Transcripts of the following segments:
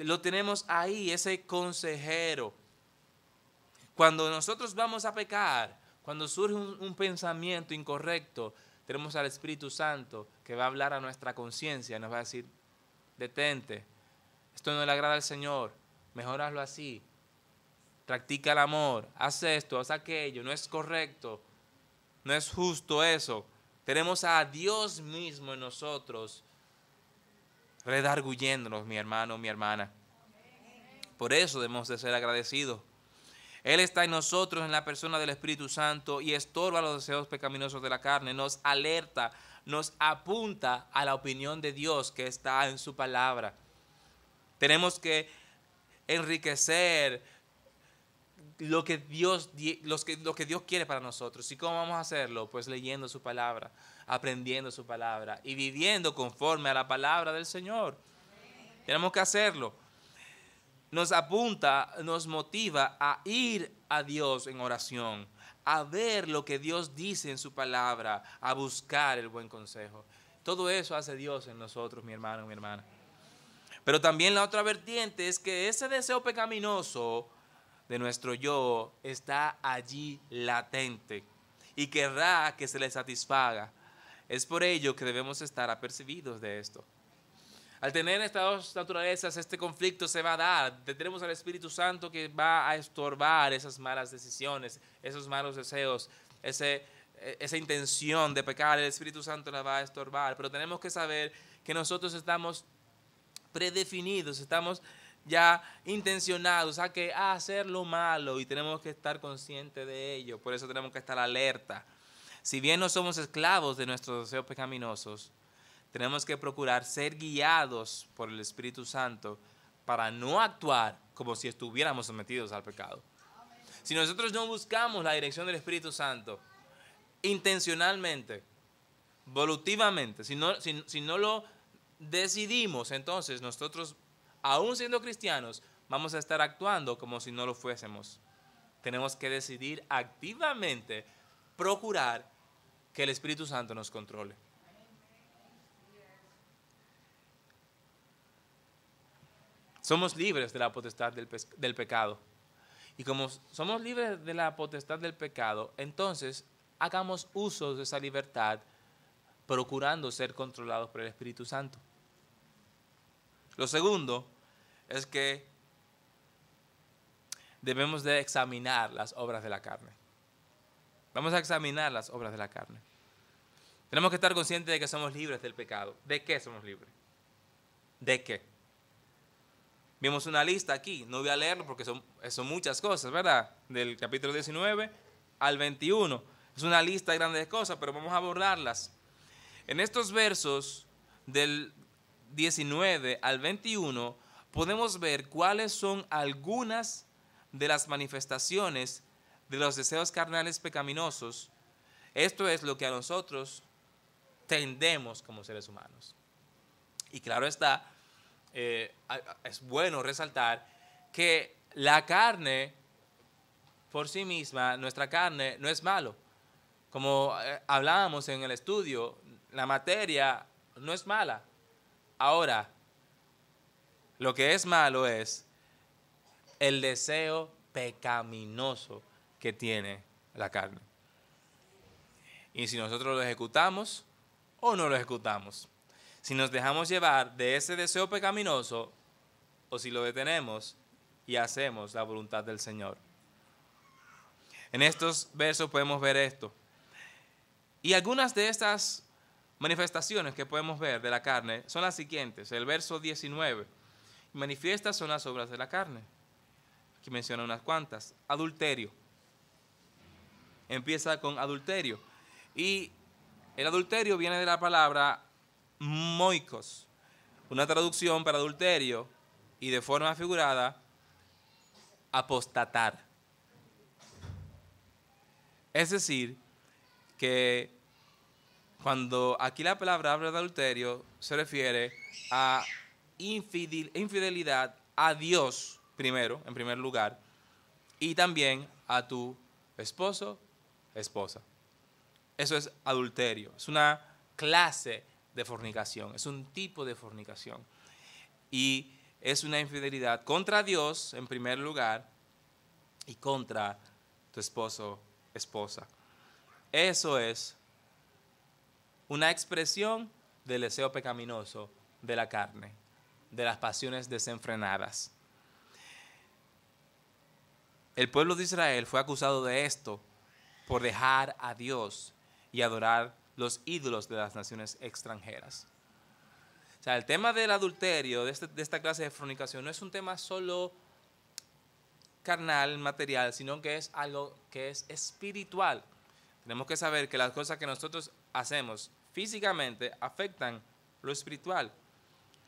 lo tenemos ahí, ese consejero. Cuando nosotros vamos a pecar, cuando surge un pensamiento incorrecto, tenemos al Espíritu Santo que va a hablar a nuestra conciencia y nos va a decir, detente, esto no le agrada al Señor, mejor hazlo así, practica el amor, haz esto, haz aquello, no es correcto, no es justo eso. Tenemos a Dios mismo en nosotros, redarguyéndonos, mi hermano, mi hermana. Por eso debemos de ser agradecidos. Él está en nosotros en la persona del Espíritu Santo y estorba los deseos pecaminosos de la carne, nos alerta, nos apunta a la opinión de Dios que está en su palabra. Tenemos que enriquecer lo que Dios quiere para nosotros. ¿Y cómo vamos a hacerlo? Pues leyendo su palabra, aprendiendo su palabra y viviendo conforme a la palabra del Señor. Tenemos que hacerlo. Nos apunta, nos motiva a ir a Dios en oración, a ver lo que Dios dice en su palabra, a buscar el buen consejo. Todo eso hace Dios en nosotros, mi hermano, mi hermana. Pero también la otra vertiente es que ese deseo pecaminoso de nuestro yo está allí latente y querrá que se le satisfaga. Es por ello que debemos estar apercibidos de esto. Al tener estas dos naturalezas, este conflicto se va a dar. Tenemos al Espíritu Santo que va a estorbar esas malas decisiones, esos malos deseos, esa intención de pecar. El Espíritu Santo la va a estorbar. Pero tenemos que saber que nosotros estamos predefinidos, estamos ya intencionados a hacer lo malo y tenemos que estar conscientes de ello. Por eso tenemos que estar alerta. Si bien no somos esclavos de nuestros deseos pecaminosos, tenemos que procurar ser guiados por el Espíritu Santo para no actuar como si estuviéramos sometidos al pecado. Si nosotros no buscamos la dirección del Espíritu Santo intencionalmente, volutivamente, si no lo decidimos, entonces nosotros, aún siendo cristianos, vamos a estar actuando como si no lo fuésemos. Tenemos que decidir activamente, procurar que el Espíritu Santo nos controle. Somos libres de la potestad del pecado. Y como somos libres de la potestad del pecado, entonces hagamos uso de esa libertad procurando ser controlados por el Espíritu Santo. Lo segundo es que debemos de examinar las obras de la carne. Vamos a examinar las obras de la carne. Tenemos que estar conscientes de que somos libres del pecado. ¿De qué somos libres? ¿De qué? Vimos una lista aquí, no voy a leerlo porque son muchas cosas, ¿verdad? Del capítulo 19 al 21. Es una lista de grandes cosas, pero vamos a abordarlas. En estos versos del 19 al 21 podemos ver cuáles son algunas de las manifestaciones de los deseos carnales pecaminosos. Esto es lo que a nosotros tendemos como seres humanos. Y claro está, es bueno resaltar que la carne por sí misma, nuestra carne no es malo. Como hablábamos en el estudio, la materia no es mala. Ahora, lo que es malo es el deseo pecaminoso que tiene la carne. Y si nosotros lo ejecutamos o no lo ejecutamos, si nos dejamos llevar de ese deseo pecaminoso o si lo detenemos y hacemos la voluntad del Señor. En estos versos podemos ver esto. Y algunas de estas manifestaciones que podemos ver de la carne son las siguientes. El verso 19. Manifiestas son las obras de la carne. Aquí menciona unas cuantas. Adulterio. Empieza con adulterio. Y el adulterio viene de la palabra moikos, una traducción para adulterio y de forma figurada, apostatar. Es decir, que cuando aquí la palabra habla de adulterio, se refiere a infidelidad a Dios primero, en primer lugar, y también a tu esposo, esposa. Eso es adulterio, es una clase de fornicación, es un tipo de fornicación. Y es una infidelidad contra Dios en primer lugar y contra tu esposo, esposa. Eso es una expresión del deseo pecaminoso de la carne, de las pasiones desenfrenadas. El pueblo de Israel fue acusado de esto por dejar a Dios y adorar los ídolos de las naciones extranjeras. O sea, el tema del adulterio, de esta clase de fornicación, no es un tema solo carnal, material, sino que es algo que es espiritual. Tenemos que saber que las cosas que nosotros hacemos físicamente afectan lo espiritual.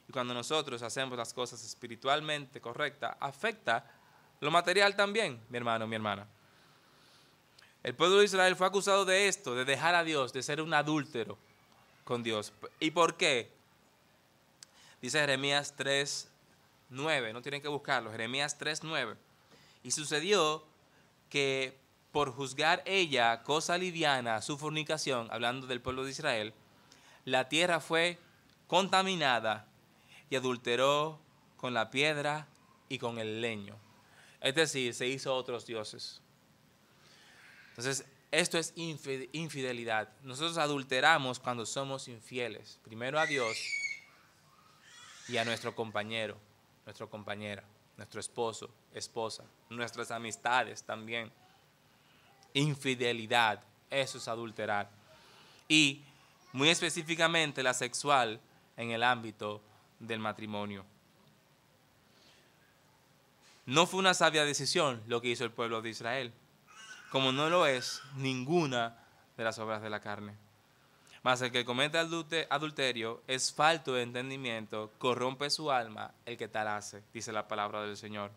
Y cuando nosotros hacemos las cosas espiritualmente correctas, afecta lo material también, mi hermano, mi hermana. El pueblo de Israel fue acusado de esto, de dejar a Dios, de ser un adúltero con Dios. ¿Y por qué? Dice Jeremías 3:9, no tienen que buscarlo, Jeremías 3:9. Y sucedió que por juzgar ella cosa liviana su fornicación, hablando del pueblo de Israel, la tierra fue contaminada y adulteró con la piedra y con el leño. Es decir, se hizo otros dioses. Entonces, esto es infidelidad. Nosotros adulteramos cuando somos infieles. Primero a Dios y a nuestro compañero, nuestra compañera, nuestro esposo, esposa, nuestras amistades también. Infidelidad, eso es adulterar. Y muy específicamente la sexual en el ámbito del matrimonio. No fue una sabia decisión lo que hizo el pueblo de Israel, como no lo es ninguna de las obras de la carne. Mas el que comete adulterio es falto de entendimiento, corrompe su alma el que tal hace, dice la palabra del Señor.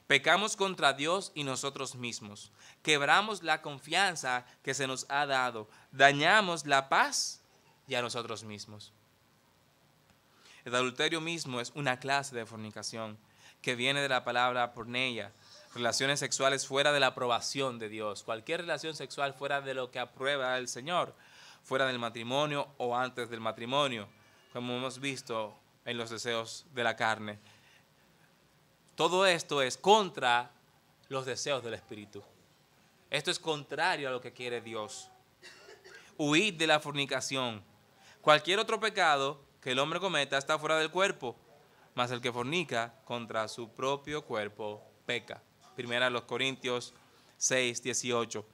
Pecamos contra Dios y nosotros mismos, quebramos la confianza que se nos ha dado, dañamos la paz y a nosotros mismos. El adulterio mismo es una clase de fornicación que viene de la palabra porneia, relaciones sexuales fuera de la aprobación de Dios, cualquier relación sexual fuera de lo que aprueba el Señor, fuera del matrimonio o antes del matrimonio, como hemos visto en los deseos de la carne. Todo esto es contra los deseos del Espíritu. Esto es contrario a lo que quiere Dios. Huid de la fornicación. Cualquier otro pecado que el hombre cometa está fuera del cuerpo, mas el que fornica contra su propio cuerpo peca. Primera los Corintios 6:18.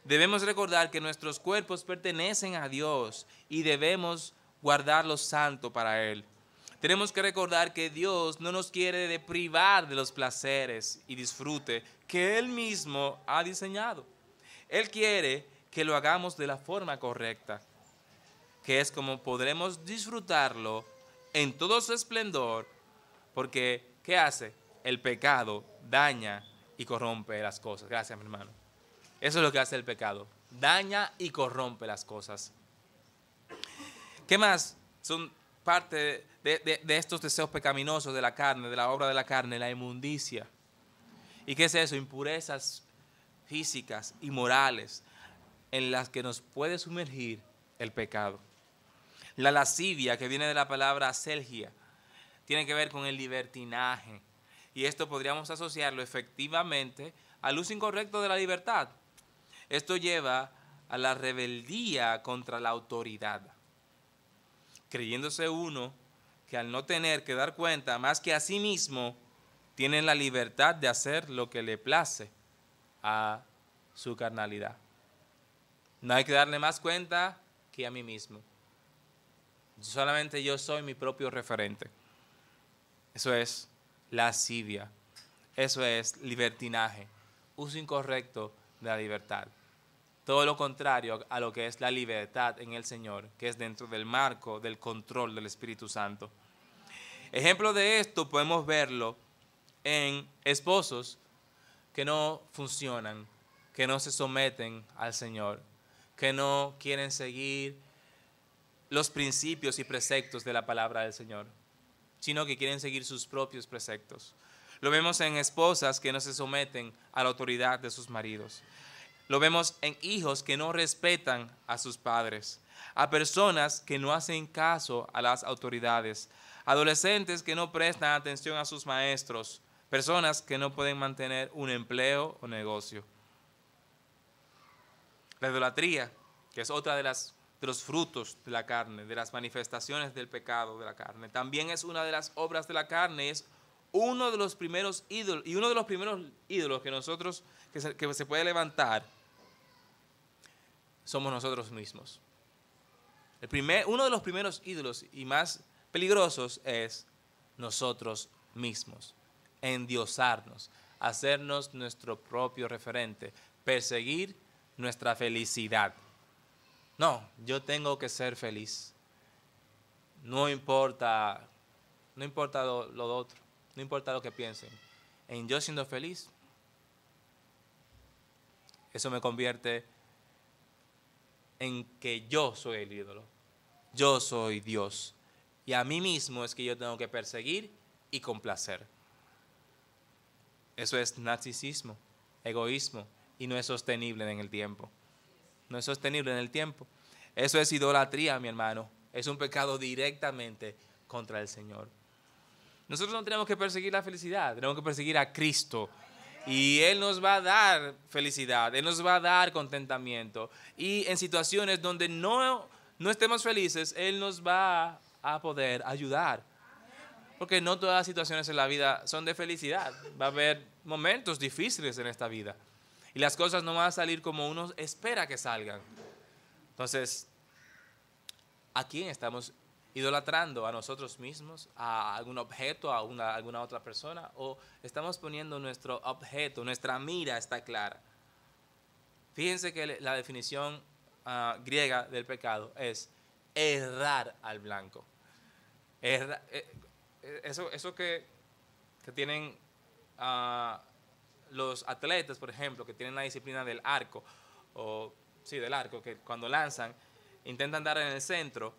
Debemos recordar que nuestros cuerpos pertenecen a Dios y debemos guardarlos santos para Él. Tenemos que recordar que Dios no nos quiere privar de los placeres y disfrute que Él mismo ha diseñado. Él quiere que lo hagamos de la forma correcta, que es como podremos disfrutarlo en todo su esplendor, porque ¿qué hace? El pecado daña y corrompe las cosas. Gracias, mi hermano. Eso es lo que hace el pecado. Daña y corrompe las cosas. ¿Qué más son parte de estos deseos pecaminosos de la carne, de la obra de la carne? La inmundicia. ¿Y qué es eso? Impurezas físicas y morales en las que nos puede sumergir el pecado. La lascivia, que viene de la palabra selgia, tiene que ver con el libertinaje. Y esto podríamos asociarlo efectivamente al uso incorrecto de la libertad. Esto lleva a la rebeldía contra la autoridad, creyéndose uno que al no tener que dar cuenta más que a sí mismo, tiene la libertad de hacer lo que le place a su carnalidad. No hay que darle más cuenta que a mí mismo. Solamente yo soy mi propio referente. Eso es lascivia. Eso es libertinaje. Uso incorrecto de la libertad. Todo lo contrario a lo que es la libertad en el Señor, que es dentro del marco del control del Espíritu Santo. Ejemplo de esto podemos verlo en esposos que no funcionan, que no se someten al Señor, que no quieren seguir los principios y preceptos de la palabra del Señor, sino que quieren seguir sus propios preceptos. Lo vemos en esposas que no se someten a la autoridad de sus maridos. Lo vemos en hijos que no respetan a sus padres, a personas que no hacen caso a las autoridades, adolescentes que no prestan atención a sus maestros, personas que no pueden mantener un empleo o negocio. La idolatría, que es otra de los frutos de la carne, de las manifestaciones del pecado de la carne, también es una de las obras de la carne, es uno de los primeros ídolos, y uno de los primeros ídolos que nosotros, que se puede levantar, somos nosotros mismos. Uno de los primeros ídolos y más peligrosos es nosotros mismos, endiosarnos, hacernos nuestro propio referente, perseguir nuestra felicidad. No, yo tengo que ser feliz. No importa lo otro, no importa lo que piensen. En yo siendo feliz, eso me convierte en que yo soy el ídolo. Yo soy Dios. Y a mí mismo es que yo tengo que perseguir y complacer. Eso es narcisismo, egoísmo, y no es sostenible en el tiempo. No es sostenible en el tiempo. Eso es idolatría, mi hermano. Es un pecado directamente contra el Señor. Nosotros no tenemos que perseguir la felicidad, tenemos que perseguir a Cristo. Y Él nos va a dar felicidad, Él nos va a dar contentamiento. Y en situaciones donde no estemos felices, Él nos va a poder ayudar. Porque no todas las situaciones en la vida son de felicidad. Va a haber momentos difíciles en esta vida. Y las cosas no van a salir como uno espera que salgan. Entonces, ¿a quién estamos idolatrando? ¿A nosotros mismos? ¿A algún objeto? ¿A alguna otra persona? ¿O estamos poniendo nuestro objeto, nuestra mira está clara? Fíjense que la definición griega del pecado es errar al blanco. Eso que tienen los atletas, por ejemplo, que tienen la disciplina del arco, del arco, que cuando lanzan, intentan dar en el centro.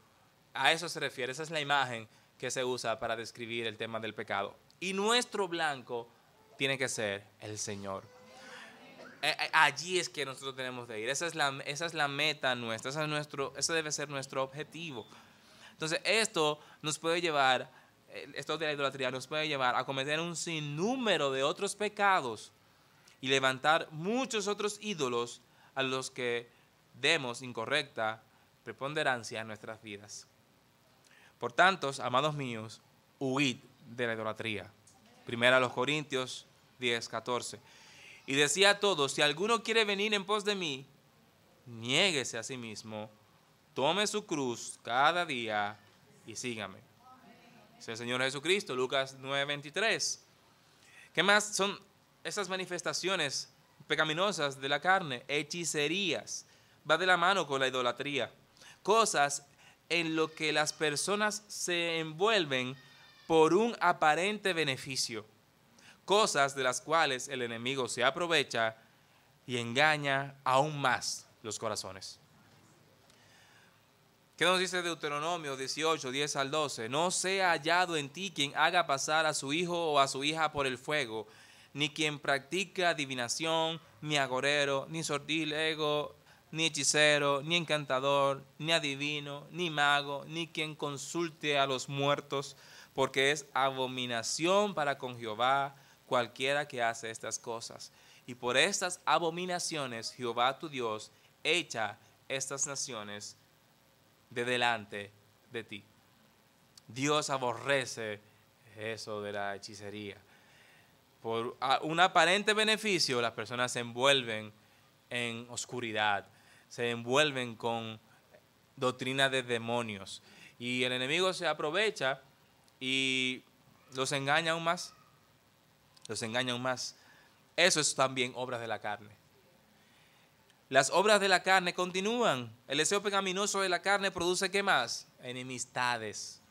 A eso se refiere, esa es la imagen que se usa para describir el tema del pecado. Y nuestro blanco tiene que ser el Señor. Allí es que nosotros tenemos de ir. Esa es la meta nuestra, ese debe ser nuestro objetivo. Entonces esto de la idolatría nos puede llevar a cometer un sinnúmero de otros pecados y levantar muchos otros ídolos a los que demos incorrecta preponderancia en nuestras vidas. Por tanto, amados míos, huid de la idolatría. Primera a los Corintios 10:14. Y decía a todos, si alguno quiere venir en pos de mí, niéguese a sí mismo, tome su cruz cada día y sígame. Es el Señor Jesucristo, Lucas 9:23. ¿Qué más son esas manifestaciones pecaminosas de la carne? Hechicerías. Va de la mano con la idolatría. Cosas en lo que las personas se envuelven por un aparente beneficio. Cosas de las cuales el enemigo se aprovecha y engaña aún más los corazones. ¿Qué nos dice Deuteronomio 18, 10 al 12? No sea hallado en ti quien haga pasar a su hijo o a su hija por el fuego, ni quien practique adivinación, ni agorero, ni sortilego, ni hechicero, ni encantador, ni adivino, ni mago, ni quien consulte a los muertos, porque es abominación para con Jehová cualquiera que hace estas cosas. Y por estas abominaciones Jehová tu Dios echa estas naciones de delante de ti. Dios aborrece eso de la hechicería. Por un aparente beneficio, las personas se envuelven en oscuridad, se envuelven con doctrina de demonios. Y el enemigo se aprovecha y los engaña aún más. Los engaña aún más. Eso es también obras de la carne. Las obras de la carne continúan. El deseo pecaminoso de la carne produce ¿qué más? Enemistades.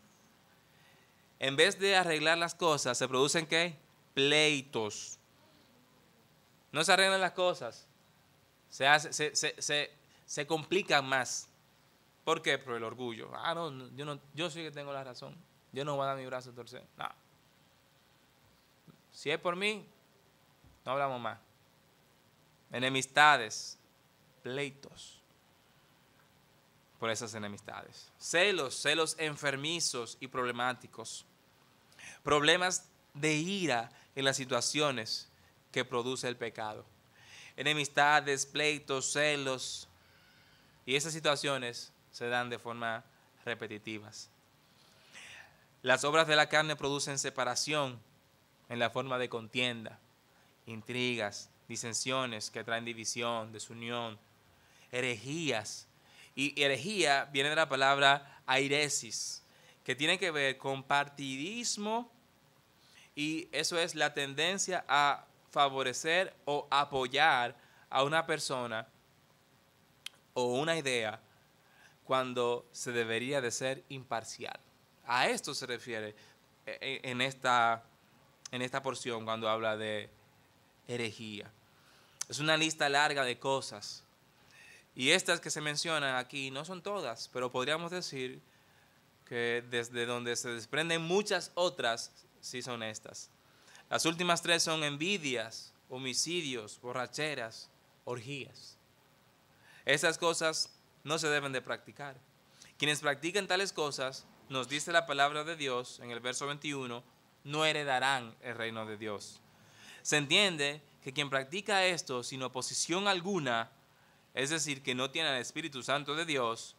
En vez de arreglar las cosas, se producen ¿qué? Pleitos. No se arreglan las cosas. Se complican más. ¿Por qué? Por el orgullo. Yo sí que tengo la razón. Yo no voy a dar mi brazo a torcer. No. Si es por mí, no hablamos más. Enemistades. Pleitos. por esas enemistades. Celos enfermizos y problemáticos. Problemas de ira en las situaciones que produce el pecado. Enemistades, pleitos, celos. Y esas situaciones se dan de forma repetitivas. Las obras de la carne producen separación en la forma de contienda, intrigas, disensiones que traen división, desunión, herejías. Y herejía viene de la palabra airesis, que tiene que ver con partidismo, y eso es la tendencia a favorecer o apoyar a una persona o una idea cuando se debería de ser imparcial. A esto se refiere en esta porción cuando habla de herejía. Es una lista larga de cosas. Y estas que se mencionan aquí no son todas, pero podríamos decir que desde donde se desprenden muchas otras, sí son estas. Las últimas tres son envidias, homicidios, borracheras, orgías. Esas cosas no se deben de practicar. Quienes practican tales cosas, nos dice la palabra de Dios en el verso 21, no heredarán el reino de Dios. Se entiende que quien practica esto sin oposición alguna, es decir, que no tiene el Espíritu Santo de Dios,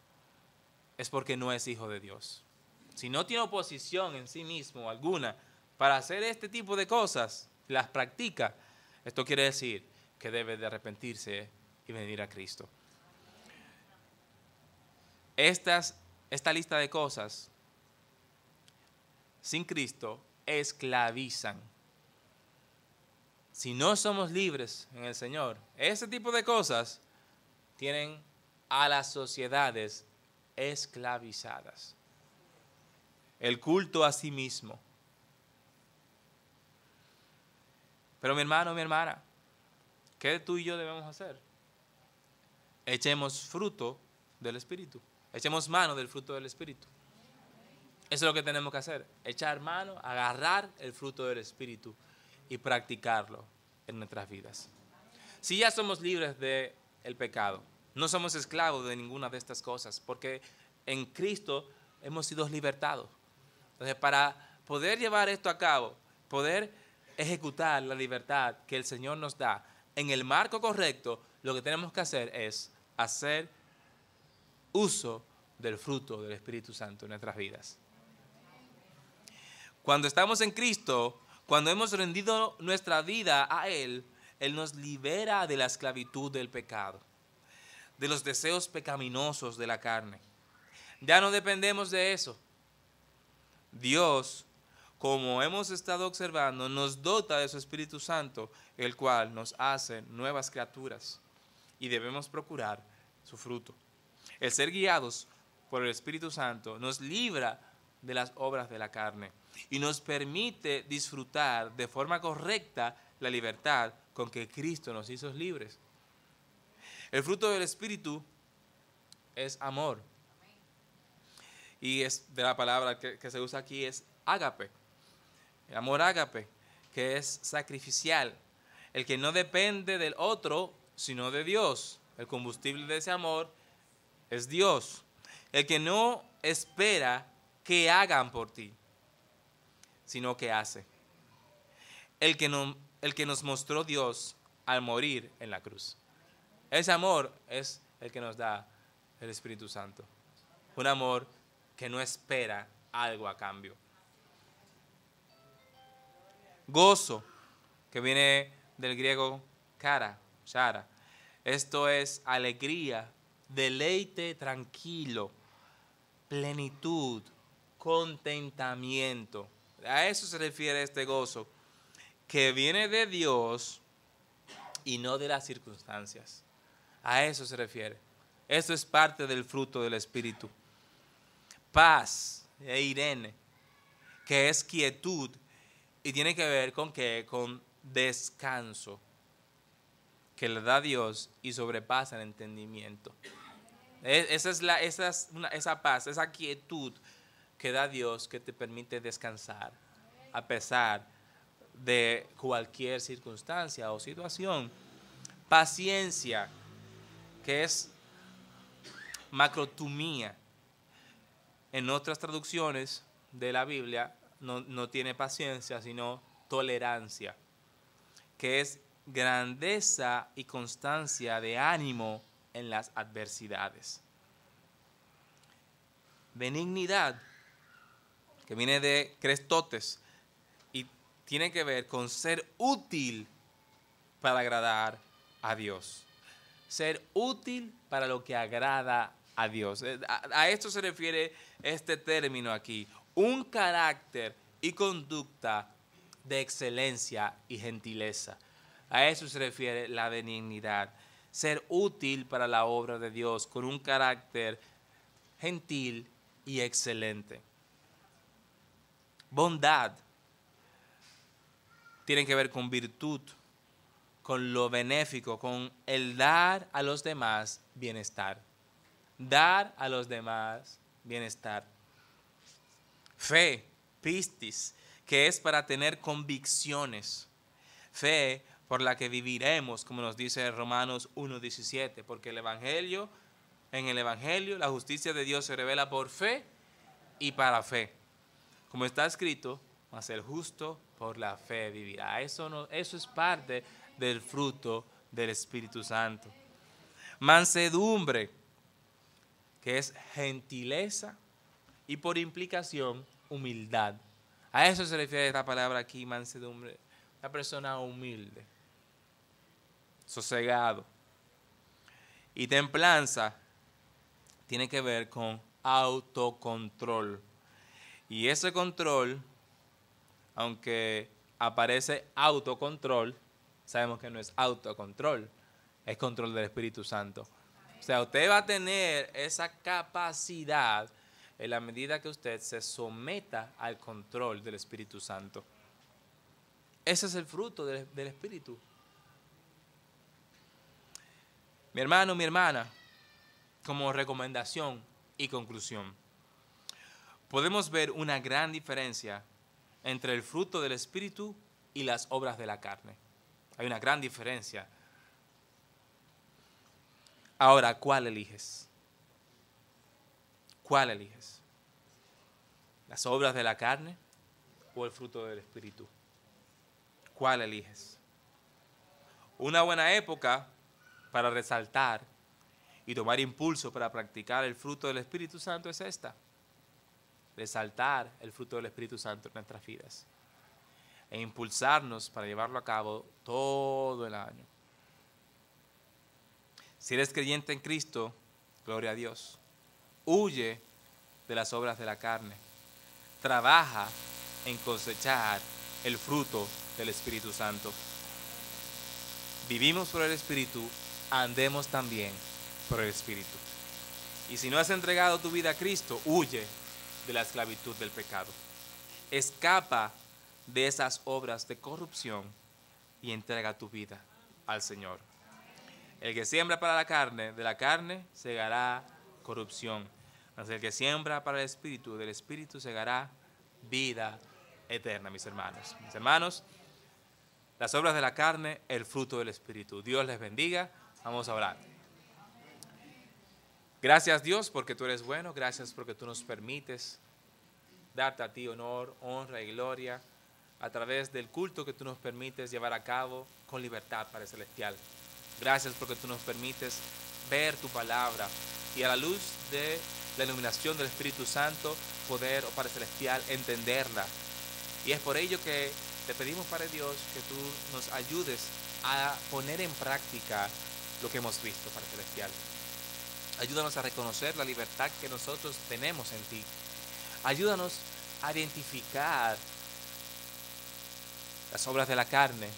es porque no es hijo de Dios. Si no tiene oposición en sí mismo alguna para hacer este tipo de cosas, las practica, esto quiere decir que debe de arrepentirse y venir a Cristo. Esta lista de cosas sin Cristo esclavizan. Si no somos libres en el Señor, ese tipo de cosas tienen a las sociedades esclavizadas. El culto a sí mismo. Pero mi hermano, mi hermana, ¿qué tú y yo debemos hacer? Echemos fruto del Espíritu. Echemos mano del fruto del Espíritu. Eso es lo que tenemos que hacer. Echar mano, agarrar el fruto del Espíritu y practicarlo en nuestras vidas. Si ya somos libres del pecado, no somos esclavos de ninguna de estas cosas, porque en Cristo hemos sido libertados. Entonces, para poder llevar esto a cabo, poder ejecutar la libertad que el Señor nos da en el marco correcto, lo que tenemos que hacer es hacer uso del fruto del Espíritu Santo en nuestras vidas. Cuando estamos en Cristo, cuando hemos rendido nuestra vida a Él, Él nos libera de la esclavitud del pecado, de los deseos pecaminosos de la carne. Ya no dependemos de eso. Dios, como hemos estado observando, nos dota de su Espíritu Santo, el cual nos hace nuevas criaturas, y debemos procurar su fruto. El ser guiados por el Espíritu Santo nos libra de las obras de la carne y nos permite disfrutar de forma correcta la libertad con que Cristo nos hizo libres. El fruto del Espíritu es amor. Y es de la palabra que se usa aquí es ágape. El amor ágape, que es sacrificial. El que no depende del otro, sino de Dios. El combustible de ese amor es Dios. El que no espera que hagan por ti, sino que hace. El que nos mostró Dios al morir en la cruz. Ese amor es el que nos da el Espíritu Santo. Un amor que no espera algo a cambio. Gozo, que viene del griego chara. Esto es alegría, deleite tranquilo, plenitud, contentamiento. A eso se refiere este gozo, que viene de Dios y no de las circunstancias. A eso se refiere. Esto es parte del fruto del Espíritu. Paz, eirene, que es quietud y tiene que ver con ¿qué? Con descanso que le da Dios y sobrepasa el entendimiento. Esa paz, esa quietud que da Dios que te permite descansar a pesar de cualquier circunstancia o situación. Paciencia, que es macrotumía. En otras traducciones de la Biblia no tiene paciencia, sino tolerancia, que es grandeza y constancia de ánimo en las adversidades. Benignidad, que viene de Crestotes, y tiene que ver con ser útil para agradar a Dios. Ser útil para lo que agrada a Dios. A esto se refiere este término aquí. Un carácter y conducta de excelencia y gentileza. A eso se refiere la benignidad. Ser útil para la obra de Dios con un carácter gentil y excelente. Bondad tiene que ver con virtud, con lo benéfico, con el dar a los demás bienestar. Dar a los demás bienestar. Fe, pistis, que es para tener convicciones. Fe por la que viviremos, como nos dice Romanos 1:17, porque en el Evangelio, la justicia de Dios se revela por fe y para fe. Como está escrito, mas el justo por la fe vivirá. Eso es parte del fruto del Espíritu Santo. Mansedumbre, que es gentileza y por implicación humildad. A eso se refiere esta palabra aquí, mansedumbre. Una persona humilde, sosegado. Y templanza tiene que ver con autocontrol. Y ese control, aunque aparece autocontrol, sabemos que no es autocontrol, es control del Espíritu Santo. O sea, usted va a tener esa capacidad en la medida que usted se someta al control del Espíritu Santo. Ese es el fruto del Espíritu. Mi hermano, mi hermana, como recomendación y conclusión, podemos ver una gran diferencia entre el fruto del Espíritu y las obras de la carne. Hay una gran diferencia. Ahora, ¿cuál eliges? ¿Cuál eliges? ¿Las obras de la carne o el fruto del Espíritu? ¿Cuál eliges? Una buena época para resaltar y tomar impulso para practicar el fruto del Espíritu Santo es esta. Resaltar el fruto del Espíritu Santo en nuestras vidas e impulsarnos para llevarlo a cabo todo el año. Si eres creyente en Cristo, gloria a Dios. Huye de las obras de la carne. Trabaja en cosechar el fruto del Espíritu Santo. Vivimos por el Espíritu, andemos también por el Espíritu. Y si no has entregado tu vida a Cristo, huye de la esclavitud del pecado. Escapa de esas obras de corrupción y entrega tu vida al Señor. El que siembra para la carne, de la carne segará corrupción. Mas el que siembra para el Espíritu, del Espíritu segará vida eterna, mis hermanos. Mis hermanos, las obras de la carne, el fruto del Espíritu. Dios les bendiga. Vamos a orar. Gracias, Dios, porque tú eres bueno. Gracias porque tú nos permites darte a ti honor, honra y gloria a través del culto que tú nos permites llevar a cabo con libertad, Padre Celestial. Gracias porque tú nos permites ver tu palabra y a la luz de la iluminación del Espíritu Santo poder, oh Padre Celestial, entenderla. Y es por ello que te pedimos, Padre Dios, que tú nos ayudes a poner en práctica lo que hemos visto, Padre Celestial. Ayúdanos a reconocer la libertad que nosotros tenemos en ti. Ayúdanos a identificar las obras de la carne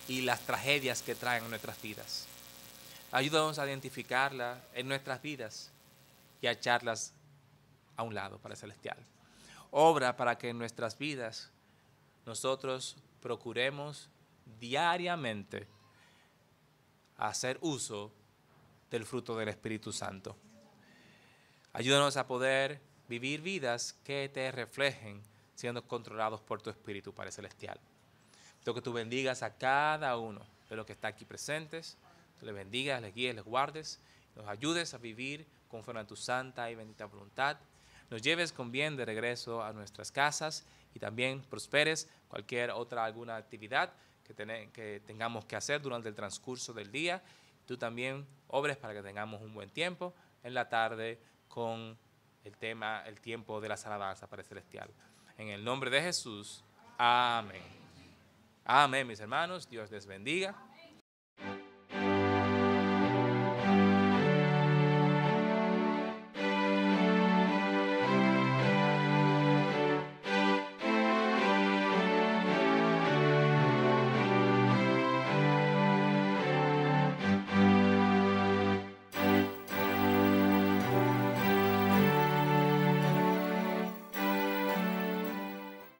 y las tragedias que traen en nuestras vidas. Ayúdanos a identificarlas en nuestras vidas y a echarlas a un lado, Padre Celestial. Obra para que en nuestras vidas nosotros procuremos diariamente hacer uso del fruto del Espíritu Santo. Ayúdanos a poder vivir vidas que te reflejen siendo controlados por tu Espíritu, Padre Celestial. Pido que tú bendigas a cada uno de los que están aquí presentes, que les bendigas, les guíes, les guardes. nos ayudes a vivir conforme a tu santa y bendita voluntad, nos lleves con bien de regreso a nuestras casas y también prosperes alguna actividad que tengamos que hacer durante el transcurso del día. Tú también obres para que tengamos un buen tiempo en la tarde con el tiempo de las alabanzas para el celestial. En el nombre de Jesús, amén. Amén, mis hermanos, Dios les bendiga.